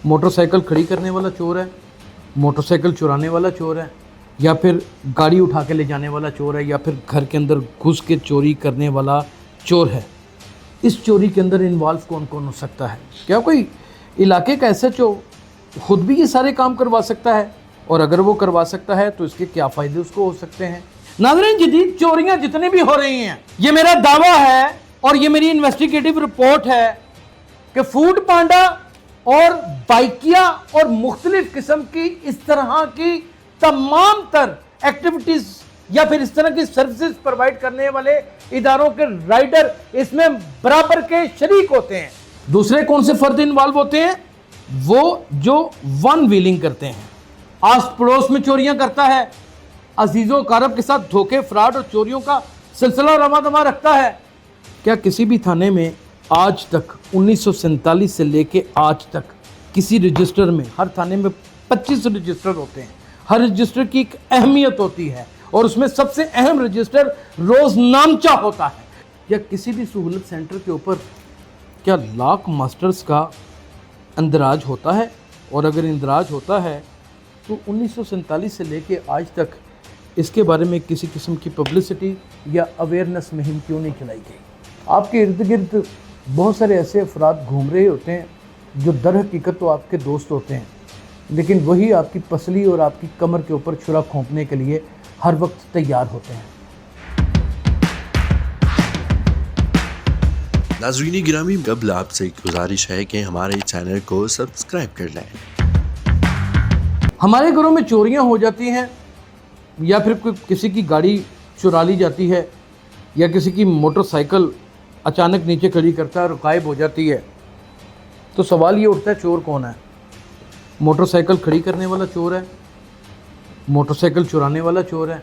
Motor cycle کھڑی کرنے والا چور ہے، موٹر سائیکل چرانے والا چور ہے، یا پھر گاڑی اٹھا کے لے جانے والا چور ہے، یا پھر گھر کے اندر گھس کے چوری کرنے والا چور ہے؟ اس چوری کے اندر انوالو کون کون ہو سکتا ہے؟ کیا کوئی علاقے کا ایس ایچ او خود بھی یہ سارے کام کروا سکتا ہے؟ اور اگر وہ کروا سکتا ہے تو اس کے کیا فائدے اس کو ہو سکتے ہیں؟ ناظرین، جدید چوریاں جتنی بھی ہو رہی ہیں، یہ میرا دعویٰ ہے اور یہ میری انویسٹیگیٹو رپورٹ ہے کہ فوڈ پانڈا اور بائکیا اور مختلف قسم کی اس طرح کی تمام تر ایکٹیویٹیز یا پھر اس طرح کی سروسز پروائیڈ کرنے والے اداروں کے رائڈر اس میں برابر کے شریک ہوتے ہیں۔ دوسرے کون سے فرد انوالو ہوتے ہیں؟ وہ جو ون ویلنگ کرتے ہیں، آس پڑوس میں چوریاں کرتا ہے، عزیز و اقارب کے ساتھ دھوکے، فراڈ اور چوریوں کا سلسلہ رواں دواں رکھتا ہے۔ کیا کسی بھی تھانے میں آج تک 1947 سے لے کے آج تک کسی رجسٹر میں، ہر تھانے میں 25 رجسٹر ہوتے ہیں، ہر رجسٹر کی ایک اہمیت ہوتی ہے اور اس میں سب سے اہم رجسٹر روز نامچہ ہوتا ہے؟ یا کسی بھی سہولت سینٹر کے اوپر کیا لاک ماسٹرز کا اندراج ہوتا ہے؟ اور اگر اندراج ہوتا ہے تو 1947 سے لے کے آج تک اس کے بارے میں کسی قسم کی پبلسٹی یا اویئرنس مہم کیوں نہیں چلائی گئی؟ آپ کے ارد گرد بہت سارے ایسے افراد گھوم رہے ہوتے ہیں جو در حقیقت تو آپ کے دوست ہوتے ہیں، لیکن وہی آپ کی پسلی اور آپ کی کمر کے اوپر چھرا کھونپنے کے لیے ہر وقت تیار ہوتے ہیں۔ ناظرین گرامی، قبل آپ سے گزارش ہے کہ ہمارے چینل کو سبسکرائب کر لیں۔ ہمارے گھروں میں چوریاں ہو جاتی ہیں، یا پھر کسی کی گاڑی چرا لی جاتی ہے، یا کسی کی موٹر سائیکل اچانک نیچے کھڑی کرتا ہے اور غائب ہو جاتی ہے، تو سوال یہ اٹھتا ہے چور کون ہے؟ موٹر سائیکل کھڑی کرنے والا چور ہے، موٹر سائیکل چرانے والا چور ہے،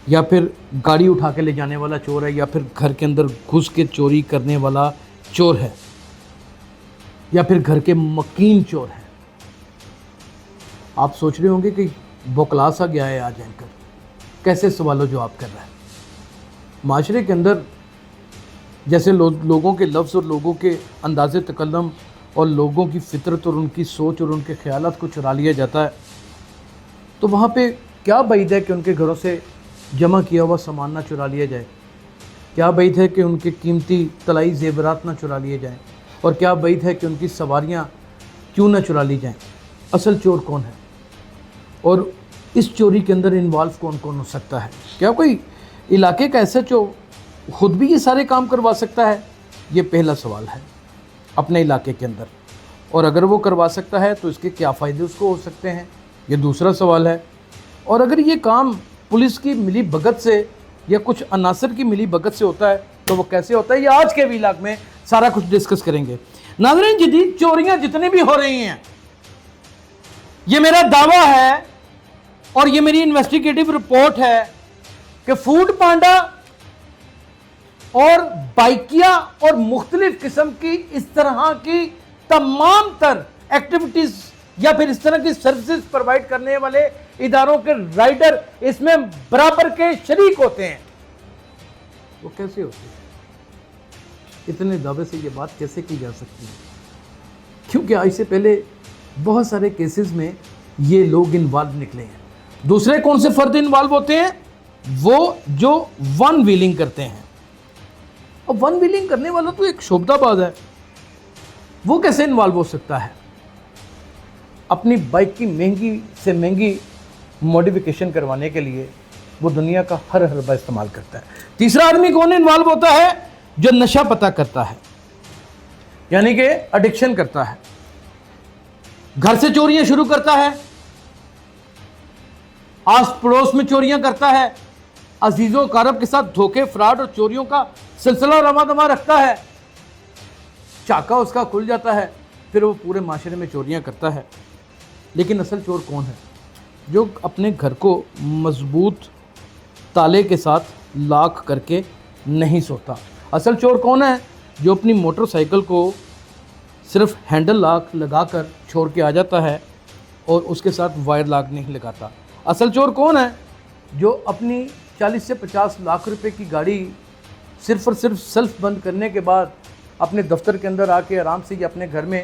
یا پھر گاڑی اٹھا کے لے جانے والا چور ہے، یا پھر گھر کے اندر گھس کے چوری کرنے والا چور ہے، یا پھر گھر کے مکین چور ہے؟ آپ سوچ رہے ہوں گے کہ بوکلا سا گیا ہے آج اینکر، کیسے سوال و جواب کر رہا ہے؟ معاشرے کے اندر جیسے لوگوں کے لفظ اور لوگوں کے انداز تکلم اور لوگوں کی فطرت اور ان کی سوچ اور ان کے خیالات کو چرا لیا جاتا ہے، تو وہاں پہ کیا بعید ہے کہ ان کے گھروں سے جمع کیا ہوا سامان نہ چرا لیا جائے؟ کیا بعید ہے کہ ان کے قیمتی طلائی زیورات نہ چرا لیے جائیں؟ اور کیا بعید ہے کہ ان کی سواریاں کیوں نہ چرا لی جائیں؟ اصل چور کون ہے؟ اور اس چوری کے اندر انوالو کون کون ہو سکتا ہے؟ کیا کوئی علاقے کا ایس ایچ او خود بھی یہ سارے کام کروا سکتا ہے؟ یہ پہلا سوال ہے اپنے علاقے کے اندر، اور اگر وہ کروا سکتا ہے تو اس کے کیا فائدے اس کو ہو سکتے ہیں؟ یہ دوسرا سوال ہے۔ اور اگر یہ کام پولیس کی ملی بھگت سے یا کچھ عناصر کی ملی بھگت سے ہوتا ہے تو وہ کیسے ہوتا ہے؟ یہ آج کے ویلاگ میں سارا کچھ ڈسکس کریں گے۔ ناظرین، جدید چوریاں جتنی بھی ہو رہی ہیں، یہ میرا دعویٰ ہے اور یہ میری انویسٹیگیٹو رپورٹ ہے کہ فوڈ پانڈا اور بائکیا اور مختلف قسم کی اس طرح کی تمام تر ایکٹیویٹیز یا پھر اس طرح کی سروسز پروائیڈ کرنے والے اداروں کے رائڈر اس میں برابر کے شریک ہوتے ہیں۔ وہ کیسے ہوتے ہیں؟ اتنے دعوے سے یہ بات کیسے کی جا سکتی ہے؟ کیونکہ آج سے پہلے بہت سارے کیسز میں یہ لوگ انوالو نکلے ہیں۔ دوسرے کون سے فرد انوالو ہوتے ہیں؟ وہ جو ون ویلنگ کرتے ہیں۔ اور ون ویلنگ کرنے والا تو ایک شعبدہ باز ہے، وہ کیسے انوالو ہو سکتا ہے؟ اپنی بائک کی مہنگی سے مہنگی موڈیفیکیشن کروانے کے لیے وہ دنیا کا ہر حربہ استعمال کرتا ہے۔ تیسرا آدمی کون انوالو ہوتا ہے؟ جو نشہ پتہ کرتا ہے، یعنی کہ ایڈکشن کرتا ہے، گھر سے چوریاں شروع کرتا ہے، آس پڑوس میں چوریاں کرتا ہے، عزیز و اقارب کے ساتھ دھوکے، فراڈ اور چوریوں کا سلسلہ رواں دواں رکھتا ہے، چاکا اس کا کھل جاتا ہے، پھر وہ پورے معاشرے میں چوریاں کرتا ہے۔ لیکن اصل چور کون ہے؟ جو اپنے گھر کو مضبوط تالے کے ساتھ لاک کر کے نہیں سوتا۔ اصل چور کون ہے؟ جو اپنی موٹر سائیکل کو صرف ہینڈل لاک لگا کر چھوڑ کے آ جاتا ہے اور اس کے ساتھ وائر لاک نہیں لگاتا۔ اصل چور کون ہے؟ جو اپنی 40 سے 50 لاکھ روپے کی گاڑی صرف اور صرف سیلف بند کرنے کے بعد اپنے دفتر کے اندر آ کے آرام سے یا اپنے گھر میں